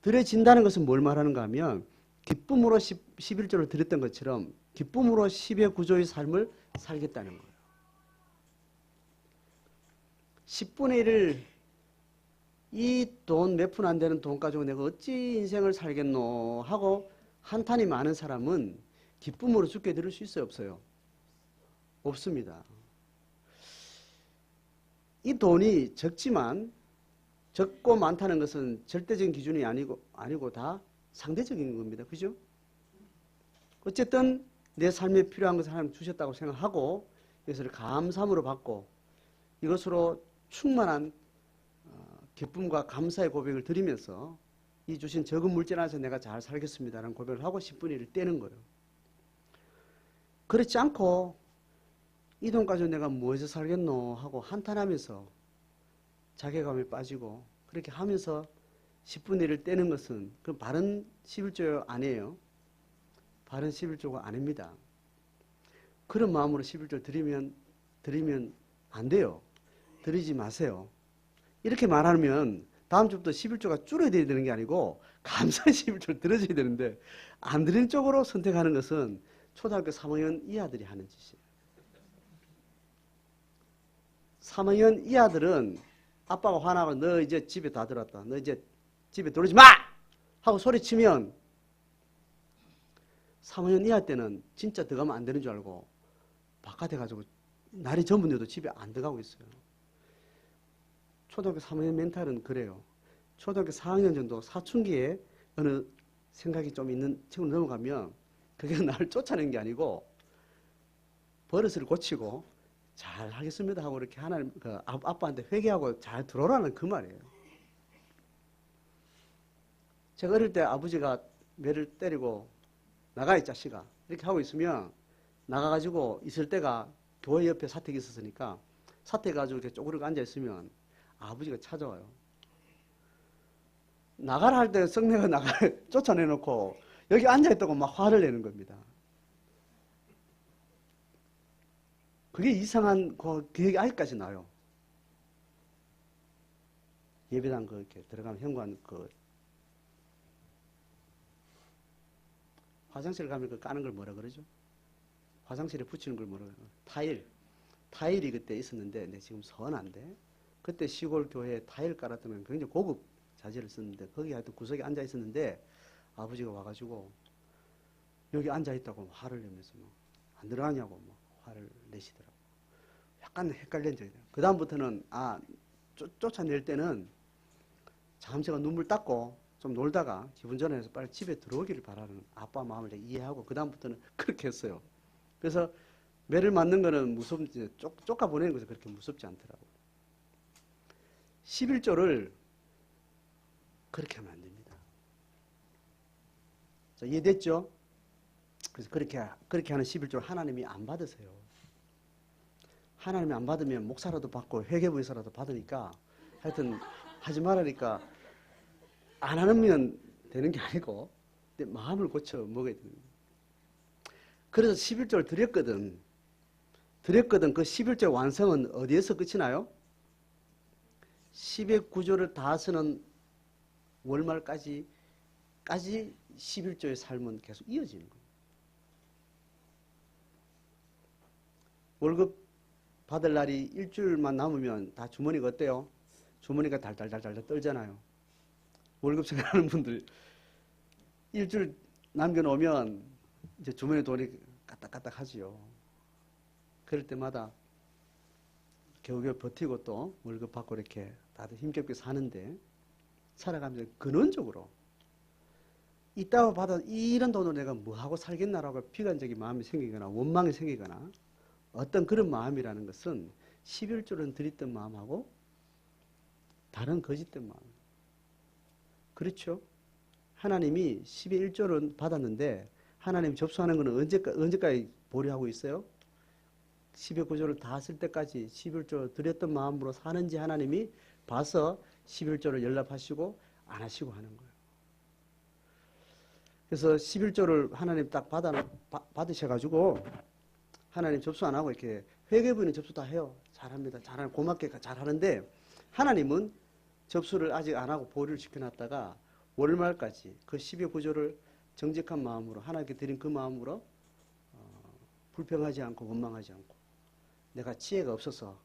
드려진다는 것은 뭘 말하는가 하면 기쁨으로 11조를 드렸던 것처럼 기쁨으로 10의 구조의 삶을 살겠다는 거예요. 10분의 1을 이 돈 몇 푼 안 되는 돈 가지고 내가 어찌 인생을 살겠노 하고 한탄이 많은 사람은 기쁨으로 죽게 드릴 수 있어요, 없어요? 없습니다. 이 돈이 적지만 적고 많다는 것은 절대적인 기준이 아니고 다 상대적인 겁니다. 그죠? 어쨌든 내 삶에 필요한 것을 하나님 주셨다고 생각하고 이것을 감사함으로 받고 이것으로 충만한 기쁨과 감사의 고백을 드리면서 이 주신 적은 물질 안에서 내가 잘 살겠습니다라는 고백을 하고 10분의 1을 떼는 거예요. 그렇지 않고 이 돈 가지고 내가 무엇에서 살겠노 하고 한탄하면서 자괴감에 빠지고 그렇게 하면서 10분의 1을 떼는 것은 그 바른 11조 아니에요. 바른 11조가 아닙니다. 그런 마음으로 11조를 드리면 안 돼요. 드리지 마세요. 이렇게 말하면 다음 주부터 11조가 줄어야 되는 게 아니고 감사의 11조를 들어줘야 되는데 안 드리는 쪽으로 선택하는 것은 초등학교 3학년 이하들이 하는 짓이에요. 3학년 이하들은 아빠가 화나고 너 이제 집에 다 들어왔다. 너 이제 집에 들어오지 마! 하고 소리치면 3학년 이하 때는 진짜 들어가면 안 되는 줄 알고 바깥에 가지고 날이 전분에도 집에 안 들어가고 있어요. 초등학교 3학년 멘탈은 그래요. 초등학교 4학년 정도 사춘기에 어느 생각이 좀 있는 친구로 넘어가면 그게 나를 쫓아내는 게 아니고 버릇을 고치고 잘 하겠습니다 하고 이렇게 하나님 아빠한테 회개하고 잘 들어오라는 그 말이에요. 제가 어릴 때 아버지가 매를 때리고 나가 이 자식아 이렇게 하고 있으면 나가가지고 있을 때가 교회 옆에 사택이 있었으니까 사택 가지고 이렇게 쪼그리고 앉아 있으면 아버지가 찾아와요. 나가라 할 때 썩내가 쫓아내놓고 여기 앉아 있다고 막 화를 내는 겁니다. 그게 이상한 그 기억이 아직까지 나요. 예배당 그렇게 들어가면 현관 그 화장실 가면 그 까는 걸 뭐라 그러죠? 화장실에 붙이는 걸 뭐라 그러죠? 타일이 그때 있었는데, 내 지금 서운한데, 그때 시골 교회에 타일 깔았더니 굉장히 고급 자재를 썼는데, 거기 하여튼 구석에 앉아 있었는데, 아버지가 와가지고, 여기 앉아 있다고 화를 내면서 안 들어가냐고 화를 내시더라고. 약간 헷갈린 적이 돼요. 그다음부터는, 쫓아낼 때는, 잠시가 눈물 닦고, 좀 놀다가 기분 전환해서 빨리 집에 들어오기를 바라는 아빠 마음을 이해하고, 그다음부터는 그렇게 했어요. 그래서 매를 맞는 거는 무섭지, 쫓아 보내는 것은 그렇게 무섭지 않더라고요. 11조를 그렇게 하면 안 됩니다. 자, 이해됐죠? 그래서 그렇게 하는 11조를 하나님이 안 받으세요. 하나님이 안 받으면 목사라도 받고 회계부에서라도 받으니까 하여튼 하지 말라니까 안 하면 되는 게 아니고 근데 마음을 고쳐 먹어야 되는 거예요. 그래서 11조를 드렸거든. 그 11조의 완성은 어디에서 끝이 나요? 10의 구조를 다 쓰는 월말까지 11조의 삶은 계속 이어지는 거예요. 월급 받을 날이 일주일만 남으면 다 주머니가 어때요? 주머니가 달달달달 떨잖아요. 월급 생각하는 분들 일주일 남겨놓으면 이제 주머니 돈이 까딱까딱 하지요. 그럴 때마다 겨우겨우 버티고 또 월급 받고 이렇게 다들 힘겹게 사는데 살아가면서 근원적으로 이따가 받아 이런 돈으로 내가 뭐하고 살겠나라고 비관적인 마음이 생기거나 원망이 생기거나 어떤 그런 마음이라는 것은 11조는 드렸던 마음하고 다른 거짓된 마음. 그렇죠? 하나님이 10의 1조는 받았는데 하나님 접수하는 것은 언제까지 보류하고 있어요? 10의 9조를 다 쓸 때까지 11조 드렸던 마음으로 사는지 하나님이 봐서 11조를 연락하시고 안 하시고 하는 거예요. 그래서 11조를 하나님 딱 받으셔가지고 하나님 접수 안 하고 이렇게 회계부는 접수 다 해요. 잘합니다. 잘하는 고맙게 잘하는데 하나님은 접수를 아직 안 하고 보류를 시켜놨다가 월말까지 그 10의 구조를 정직한 마음으로 하나님께 드린 그 마음으로 불평하지 않고 원망하지 않고 내가 지혜가 없어서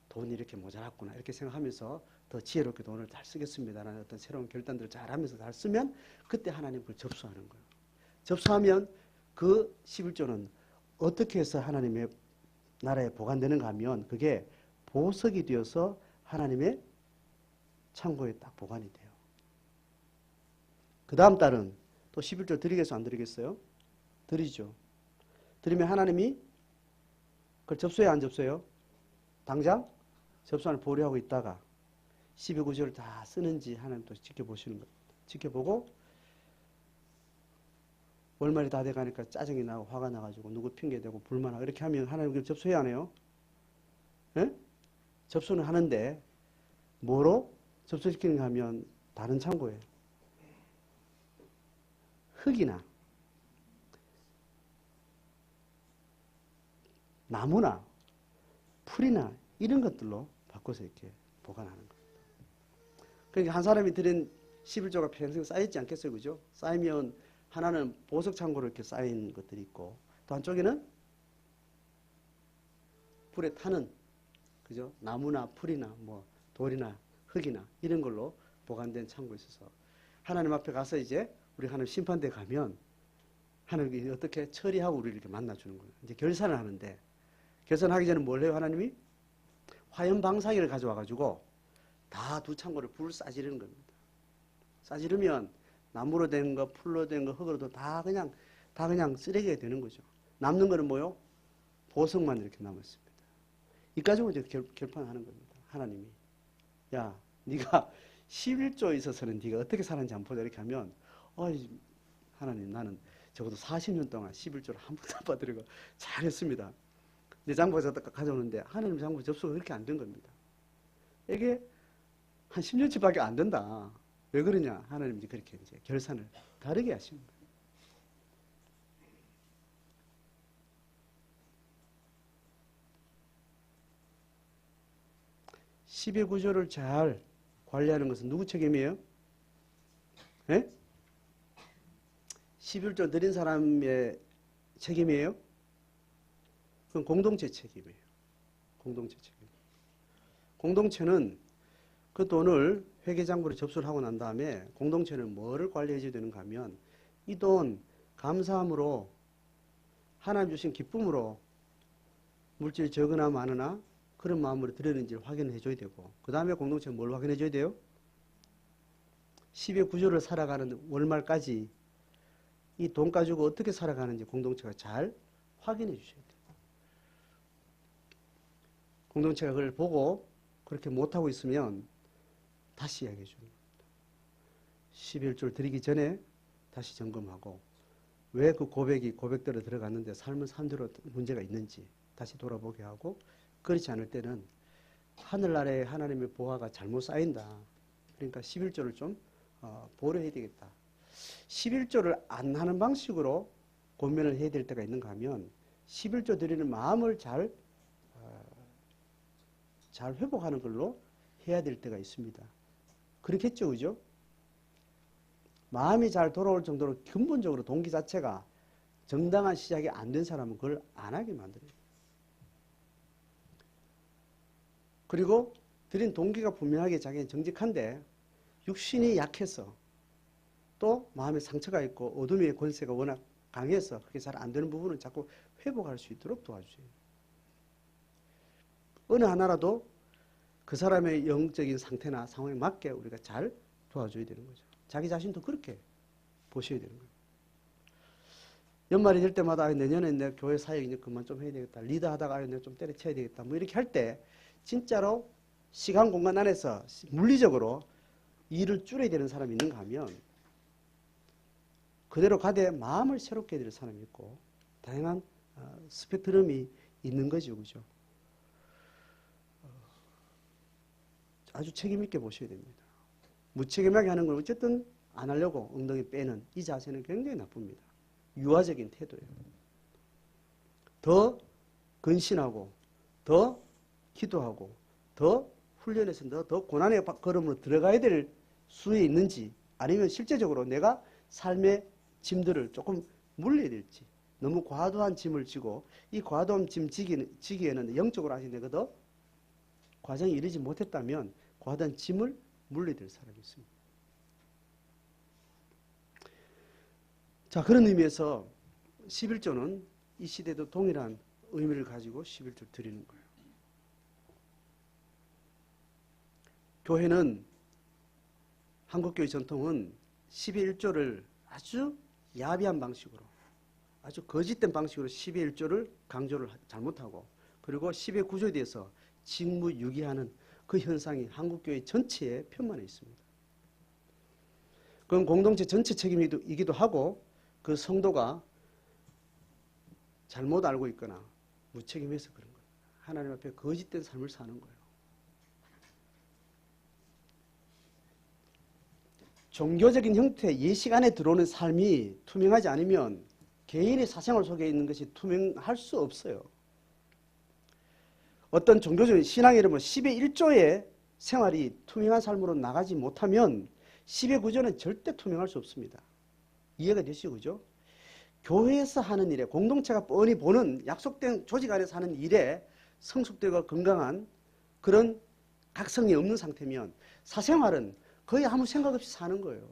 돈이 이렇게 모자랐구나 이렇게 생각하면서 더 지혜롭게 돈을 잘 쓰겠습니다라는 어떤 새로운 결단들을 잘 하면서 잘 쓰면 그때 하나님 그걸 접수하는 거예요. 접수하면 그 11조는 어떻게 해서 하나님의 나라에 보관되는가 하면 그게 보석이 되어서 하나님의 창고에 딱 보관이 돼요. 그 다음 달은 또 11조 드리겠어요? 안 드리겠어요? 드리죠. 드리면 하나님이 그걸 접수해요? 안 접수해요? 당장 접수안을 보류하고 있다가 12구조를 다 쓰는지 하나님 또 지켜보시는 거예요. 지켜보고 월말이 다 돼가니까 짜증이 나고 화가 나가지고 누구 핑계대고 불만하고 이렇게 하면 하나님 그걸 접수해야 하네요? 예? 접수는 하는데 뭐로 접수시키는가 하면 다른 창고예요. 흙이나 나무나 풀이나 이런 것들로 바꿔서 이렇게 보관하는 거예요. 그러니까 한 사람이 드린 11조가 평생 쌓였지 않겠어요? 그죠? 쌓이면 하나는 보석 창고로 이렇게 쌓인 것들이 있고 또 한쪽에는 불에 타는 그죠? 나무나 풀이나 뭐 돌이나 흙이나 이런 걸로 보관된 창고에 있어서 하나님 앞에 가서 이제 우리 하나님 심판대에 가면 하나님이 어떻게 처리하고 우리를 이렇게 만나주는 거예요. 이제 결산을 하는데 결산하기 전에 뭘 해요? 하나님이 화염 방사기를 가져와가지고 다 두 창고를 불 싸지르는 겁니다. 싸지르면 나무로 된 거, 풀로 된 거, 흙으로도 다 그냥 쓰레기가 되는 거죠. 남는 거는 뭐요? 보석만 이렇게 남았습니다. 이 가지고 이제 결판하는 겁니다. 하나님이 야, 네가 11조에 있어서는 네가 어떻게 사는지 한번 보자 이렇게 하면 하나님 나는 적어도 40년 동안 11조를 한 번도 안 받으려고 잘했습니다. 내 장부가 가져오는데 하나님 장부 접수가 그렇게 안 된 겁니다. 이게 한 10년치밖에 안 된다. 왜 그러냐? 하나님이 그렇게 이제 결산을 다르게 하시는 거예요. 십의 구조를 잘 관리하는 것은 누구 책임이에요? 예? 11조 드린 사람의 책임이에요? 그건 공동체 책임이에요. 공동체 책임. 공동체는 그 돈을 회계장부로 접수를 하고 난 다음에 공동체는 뭐를 관리해 줘야 되는가 하면 이 돈 감사함으로 하나님 주신 기쁨으로 물질이 적으나 많으나 그런 마음으로 드렸는지를 확인해 줘야 되고 그 다음에 공동체는 뭘 확인해 줘야 돼요? 10의 구조를 살아가는 월말까지 이 돈 가지고 어떻게 살아가는지 공동체가 잘 확인해 주셔야 돼요. 공동체가 그걸 보고 그렇게 못하고 있으면 다시 이야기해 주는 겁니다. 11조를 드리기 전에 다시 점검하고 왜 그 고백대로 들어갔는데 삶은 삶대로 문제가 있는지 다시 돌아보게 하고 그렇지 않을 때는 하늘나라에 하나님의 보화가 잘못 쌓인다. 그러니까 11조를 좀 보류해야 되겠다. 11조를 안 하는 방식으로 고민을 해야 될 때가 있는가 하면 11조 드리는 마음을 잘 회복하는 걸로 해야 될 때가 있습니다. 그렇겠죠, 그죠? 마음이 잘 돌아올 정도로 근본적으로 동기 자체가 정당한 시작이 안 된 사람은 그걸 안 하게 만들어요. 그리고 드린 동기가 분명하게 자기는 정직한데 육신이 약해서 또 마음에 상처가 있고 어둠의 권세가 워낙 강해서 그게 잘 안 되는 부분은 자꾸 회복할 수 있도록 도와주세요. 어느 하나라도 그 사람의 영적인 상태나 상황에 맞게 우리가 잘 도와줘야 되는 거죠. 자기 자신도 그렇게 보셔야 되는 거예요. 연말이 될 때마다 내년에 내 교회 사역 이제 그만 좀 해야 되겠다. 리더하다가 내가 좀 때려쳐야 되겠다. 뭐 이렇게 할 때 진짜로 시간 공간 안에서 물리적으로 일을 줄여야 되는 사람이 있는가 하면 그대로 가되 마음을 새롭게 해야 될 사람이 있고 다양한 스펙트럼이 있는 거죠. 그죠? 아주 책임 있게 보셔야 됩니다. 무책임하게 하는 걸 어쨌든 안 하려고 엉덩이 빼는 이 자세는 굉장히 나쁩니다. 유아적인 태도예요. 더 근신하고 더 기도하고 더 훈련해서 더 고난의 걸음으로 들어가야 될 수에 있는지 아니면 실제적으로 내가 삶의 짐들을 조금 물려야 될지 너무 과도한 짐을 지고 이 과도한 짐 지기에는 영적으로 아직 내가 더 과정에 이르지 못했다면 과도한 짐을 물려야 될 사람이 있습니다. 자, 그런 의미에서 11조는 이 시대도 동일한 의미를 가지고 11조를 드리는 거예요. 교회는 한국교회 전통은 11조를 아주 야비한 방식으로 아주 거짓된 방식으로 10의 1조를 강조를 잘못하고 그리고 10의 구조에 대해서 직무유기하는 그 현상이 한국교회 전체에 편만해 있습니다. 그건 공동체 전체 책임이기도 하고 그 성도가 잘못 알고 있거나 무책임해서 그런 거예요. 하나님 앞에 거짓된 삶을 사는 거예요. 종교적인 형태, 예식 안에 들어오는 삶이 투명하지 않으면 개인의 사생활 속에 있는 것이 투명할 수 없어요. 어떤 종교적인 신앙의 이름으로 10의 1조의 생활이 투명한 삶으로 나가지 못하면 10의 구조는 절대 투명할 수 없습니다. 이해가 되시죠? 그죠? 교회에서 하는 일에 공동체가 뻔히 보는 약속된 조직 안에서 하는 일에 성숙되고 건강한 그런 각성이 없는 상태면 사생활은 거의 아무 생각 없이 사는 거예요.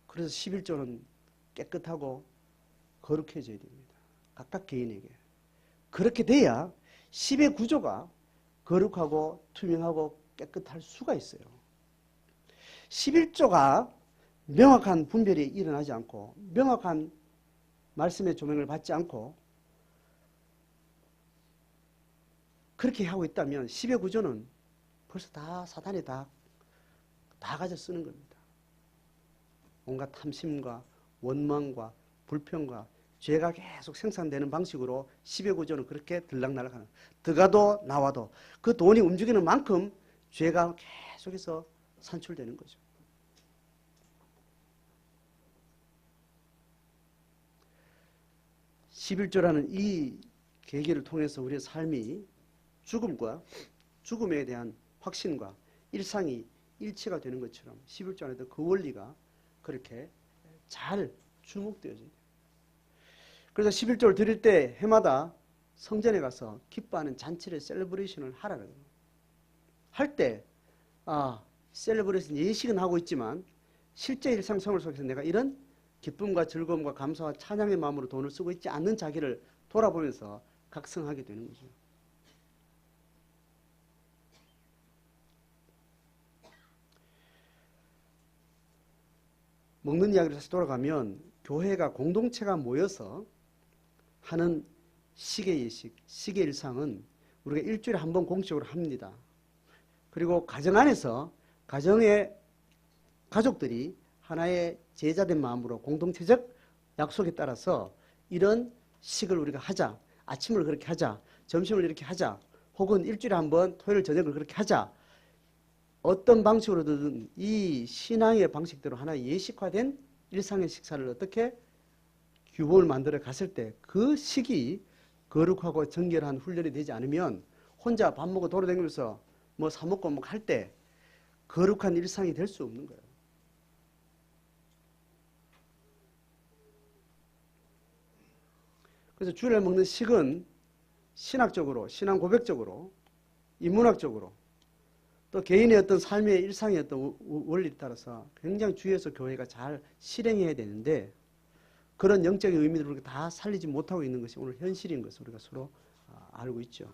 그래서 11조는 깨끗하고 거룩해져야 됩니다. 각각 개인에게. 그렇게 돼야 10의 구조가 거룩하고 투명하고 깨끗할 수가 있어요. 11조가 명확한 분별이 일어나지 않고 명확한 말씀의 조명을 받지 않고 그렇게 하고 있다면 10의 구조는 벌써 다 사단이 다 가져 쓰는 겁니다. 온갖 탐심과 원망과 불평과 죄가 계속 생산되는 방식으로 10의 구조는 그렇게 들락날락하는, 들어가도 나와도 그 돈이 움직이는 만큼 죄가 계속해서 산출되는 거죠. (11조라는) 이 계기를 통해서 우리의 삶이 죽음에 대한 확신과 일상이 일치가 되는 것처럼 11조 안에도 그 원리가 그렇게 잘 주목되어져요. 그래서 11조를 드릴 때 해마다 성전에 가서 기뻐하는 잔치를, 셀러브레이션을 하라는 거예요. 할 때 셀러브레이션 예식은 하고 있지만 실제 일상 생활 속에서 내가 이런 기쁨과 즐거움과 감사와 찬양의 마음으로 돈을 쓰고 있지 않는 자기를 돌아보면서 각성하게 되는 거죠. 먹는 이야기로 다시 돌아가면 교회가 공동체가 모여서 하는 시계 예식, 시계 일상은 우리가 일주일에 한 번 공식적으로 합니다. 그리고 가정 안에서 가정의 가족들이 하나의 제자된 마음으로 공동체적 약속에 따라서 이런 식을 우리가 하자. 아침을 그렇게 하자. 점심을 이렇게 하자. 혹은 일주일에 한 번 토요일 저녁을 그렇게 하자. 어떤 방식으로든 이 신앙의 방식대로 하나의 예식화된 일상의 식사를 어떻게 규범을 만들어 갔을 때 그 식이 거룩하고 정결한 훈련이 되지 않으면 혼자 밥 먹고 돌아다니면서 뭐 사 먹고 뭐 할 때 거룩한 일상이 될 수 없는 거예요. 그래서 주일날 먹는 식은 신학적으로, 신앙 고백적으로, 인문학적으로 또 개인의 어떤 삶의 일상의 어떤 원리에 따라서 굉장히 주의해서 교회가 잘 실행해야 되는데 그런 영적인 의미를 우리가 다 살리지 못하고 있는 것이 오늘 현실인 것을 우리가 서로 알고 있죠.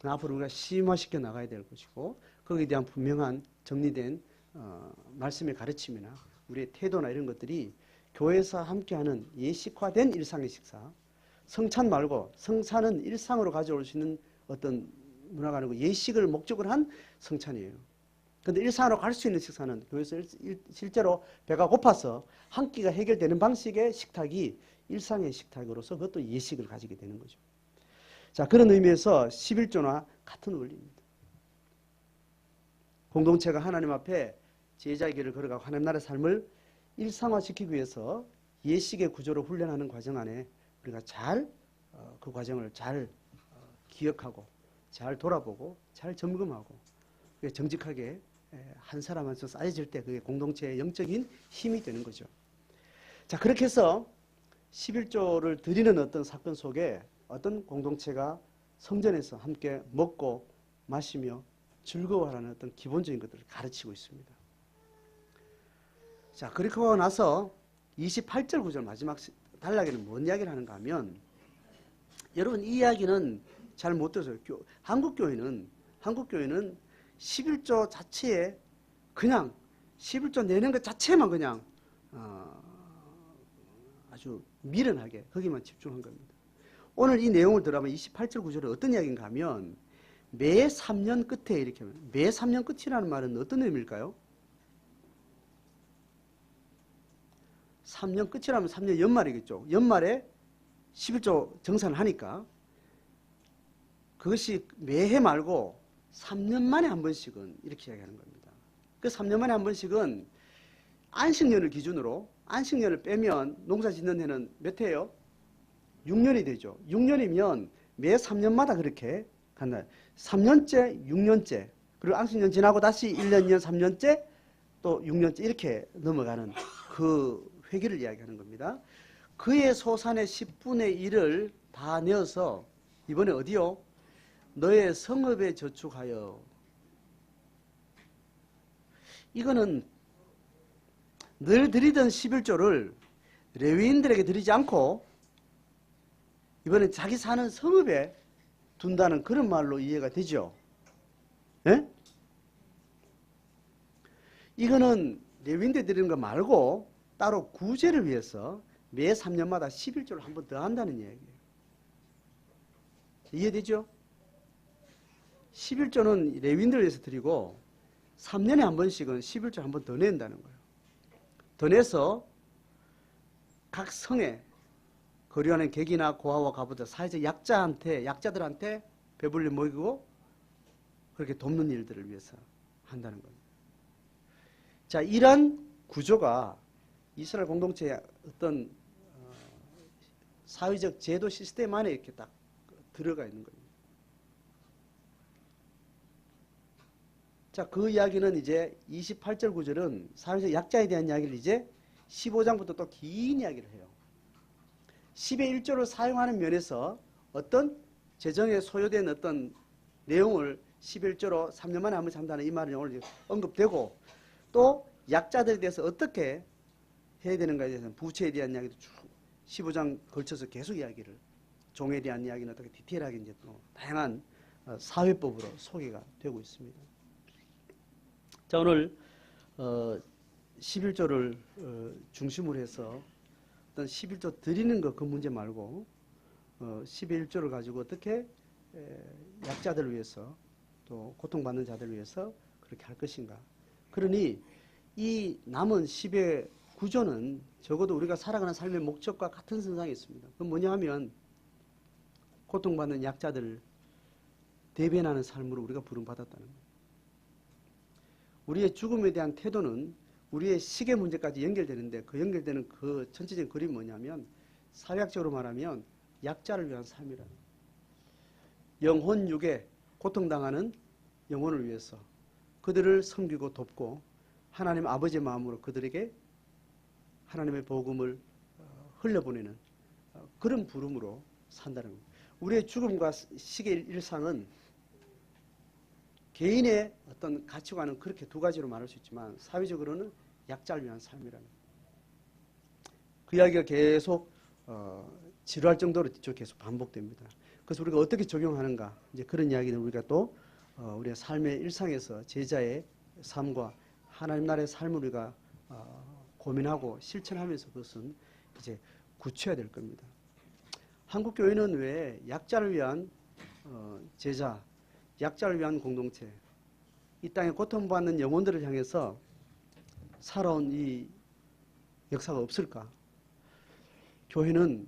앞으로 우리가 심화시켜 나가야 될 것이고 거기에 대한 분명한 정리된 말씀의 가르침이나 우리의 태도나 이런 것들이 교회에서 함께하는 예식화된 일상의 식사, 성찬 말고 성찬은 일상으로 가져올 수 있는 어떤 문화가 아니고 예식을 목적으로 한 성찬이에요. 그런데 일상으로 갈 수 있는 식사는 교회에서 실제로 배가 고파서 한 끼가 해결되는 방식의 식탁이 일상의 식탁으로서 그것도 예식을 가지게 되는 거죠. 자, 그런 의미에서 11조나 같은 원리입니다. 공동체가 하나님 앞에 제자의 길을 걸어가고 하나님 나라의 삶을 일상화시키기 위해서 예식의 구조로 훈련하는 과정 안에 우리가 잘 그 과정을 잘 기억하고 잘 돌아보고 잘 점검하고 정직하게 한 사람 한서 쌓여질 때 그게 공동체의 영적인 힘이 되는 거죠. 자, 그렇게 해서 11조를 드리는 어떤 사건 속에 어떤 공동체가 성전에서 함께 먹고 마시며 즐거워하는 어떤 기본적인 것들을 가르치고 있습니다. 자, 그렇게 하고 나서 28절 구절 마지막 단락에는 뭔 이야기를 하는가 하면 여러분 이 이야기는 잘 못 들어서요. 한국 교회는 11조 자체에 그냥 11조 내는 것 자체만 그냥 아주 미련하게 거기만 집중한 겁니다. 오늘 이 내용을 들어보면 28절 구절에 어떤 이야기인가 하면 매 3년 끝에 이렇게 하면 매 3년 끝이라는 말은 어떤 의미일까요? 3년 끝이라면 3년 연말이겠죠. 연말에 11조 정산을 하니까 그것이 매해 말고 3년 만에 한 번씩은 이렇게 이야기하는 겁니다. 그 3년 만에 한 번씩은 안식년을 기준으로 안식년을 빼면 농사 짓는 해는 몇 해예요? 6년이 되죠. 6년이면 매 3년마다 그렇게 간다. 3년째, 6년째 그리고 안식년 지나고 다시 1년, 2년, 3년째 또 6년째 이렇게 넘어가는 그 회기를 이야기하는 겁니다. 그의 소산의 10분의 1을 다 내어서 이번에 어디요? 너의 성읍에 저축하여. 이거는 늘 드리던 11조를 레위인들에게 드리지 않고 이번에 자기 사는 성읍에 둔다는 그런 말로 이해가 되죠. 예? 이거는 레위인들 드리는 거 말고 따로 구제를 위해서 매 3년마다 11조를 한 번 더 한다는 이야기예요. 이해되죠? 11조는 레위인들을 위해서 드리고 3년에 한 번씩은 11조 한 번 더 낸다는 거예요. 더 내서 각 성에 거류하는 객이나 고아와 과부들, 사회적 약자들한테 배불리 먹이고 그렇게 돕는 일들을 위해서 한다는 겁니다. 자, 이런 구조가 이스라엘 공동체의 어떤 사회적 제도 시스템 안에 이렇게 딱 들어가 있는 겁니다. 자, 그 이야기는 이제 28절 구절은 사회적 약자에 대한 이야기를 이제 15장부터 또 긴 이야기를 해요. 10의 1조를 사용하는 면에서 어떤 재정에 소요된 어떤 내용을 11조로 3년 만에 한번 한다는 이 말은 오늘 언급되고, 또 약자들에 대해서 어떻게 해야 되는가에 대해서는 부채에 대한 이야기도 쭉 15장 걸쳐서 계속 이야기를, 종에 대한 이야기는 어떻게 디테일하게 이제 또 다양한 사회법으로 소개가 되고 있습니다. 자, 오늘 11조를 중심으로 해서 어떤 11조 드리는 것 그 문제 말고 11조를 가지고 어떻게 약자들을 위해서 또 고통받는 자들을 위해서 그렇게 할 것인가. 그러니 이 남은 10의 구조는 적어도 우리가 살아가는 삶의 목적과 같은 선상에 있습니다. 그건 뭐냐 하면 고통받는 약자들을 대변하는 삶으로 우리가 부름받았다는 거예요. 우리의 죽음에 대한 태도는 우리의 시계 문제까지 연결되는데, 그 연결되는 그 전체적인 그림이 뭐냐면 사회학적으로 말하면 약자를 위한 삶이라는 거예요. 영혼 육에 고통당하는 영혼을 위해서 그들을 섬기고 돕고 하나님 아버지의 마음으로 그들에게 하나님의 복음을 흘려보내는 그런 부름으로 산다는 겁니다. 우리의 죽음과 시계의 일상은 개인의 어떤 가치관은 그렇게 두 가지로 말할 수 있지만 사회적으로는 약자를 위한 삶이라는 거예요. 그 이야기가 계속 지루할 정도로 계속 반복됩니다. 그래서 우리가 어떻게 적용하는가, 이제 그런 이야기는 우리가 또 우리의 삶의 일상에서 제자의 삶과 하나님 나라의 삶을 우리가 고민하고 실천하면서 그것은 이제 굳혀야 될 겁니다. 한국 교회는 왜 약자를 위한 제자, 약자를 위한 공동체, 이 땅에 고통받는 영혼들을 향해서 살아온 이 역사가 없을까? 교회는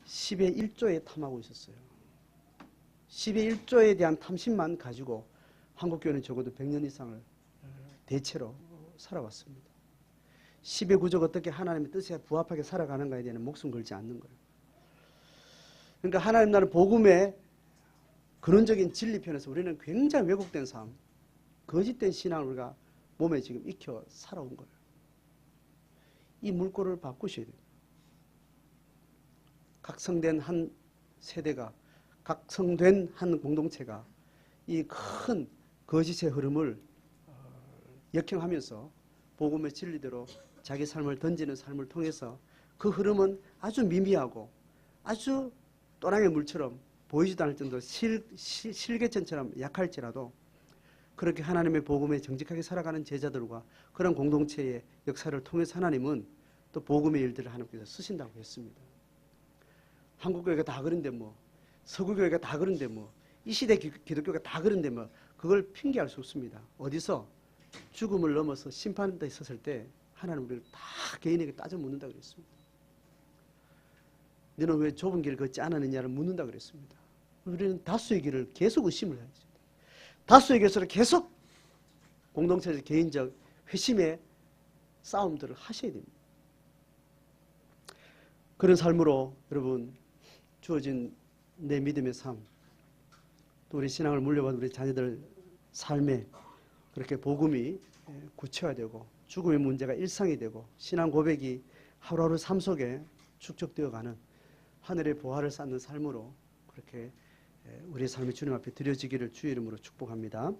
10의 1조에 탐하고 있었어요. 10의 1조에 대한 탐심만 가지고 한국교회는 적어도 100년 이상을 대체로 살아왔습니다. 10의 구조가 어떻게 하나님의 뜻에 부합하게 살아가는가에 대한 목숨 걸지 않는 거예요. 그러니까 하나님 나라 복음의 근원적인 진리편에서 우리는 굉장히 왜곡된 삶, 거짓된 신앙을 우리가 몸에 지금 익혀 살아온 거예요. 이 물꼬를 바꾸셔야 돼요. 각성된 한 세대가, 각성된 한 공동체가 이 큰 거짓의 흐름을 역행하면서 복음의 진리대로 자기 삶을 던지는 삶을 통해서 그 흐름은 아주 미미하고 아주 또랑의 물처럼 보이지도 않을 정도로 실개천처럼 약할지라도 그렇게 하나님의 복음에 정직하게 살아가는 제자들과 그런 공동체의 역사를 통해서 하나님은 또 복음의 일들을 하나님께서 쓰신다고 했습니다. 한국교회가 다 그런데 뭐, 서구교회가 다 그런데 뭐, 이 시대 기독교가 다 그런데 뭐, 그걸 핑계할 수 없습니다. 어디서? 죽음을 넘어서 심판대 섰을 때 하나님 우리를 다 개인에게 따져 묻는다 그랬습니다. 너는 왜 좁은 길을 걷지 않았느냐를 묻는다 그랬습니다. 우리는 다수의 길을 계속 의심을 해야죠. 다수의 길을 계속 공동체적 개인적 회심의 싸움들을 하셔야 됩니다. 그런 삶으로 여러분 주어진 내 믿음의 삶, 또 우리 신앙을 물려받은 우리 자녀들 삶에 그렇게 복음이 구체화되고 죽음의 문제가 일상이 되고 신앙 고백이 하루하루 삶 속에 축적되어가는 하늘의 보화를 쌓는 삶으로 그렇게 우리의 삶이 주님 앞에 드려지기를 주의 이름으로 축복합니다.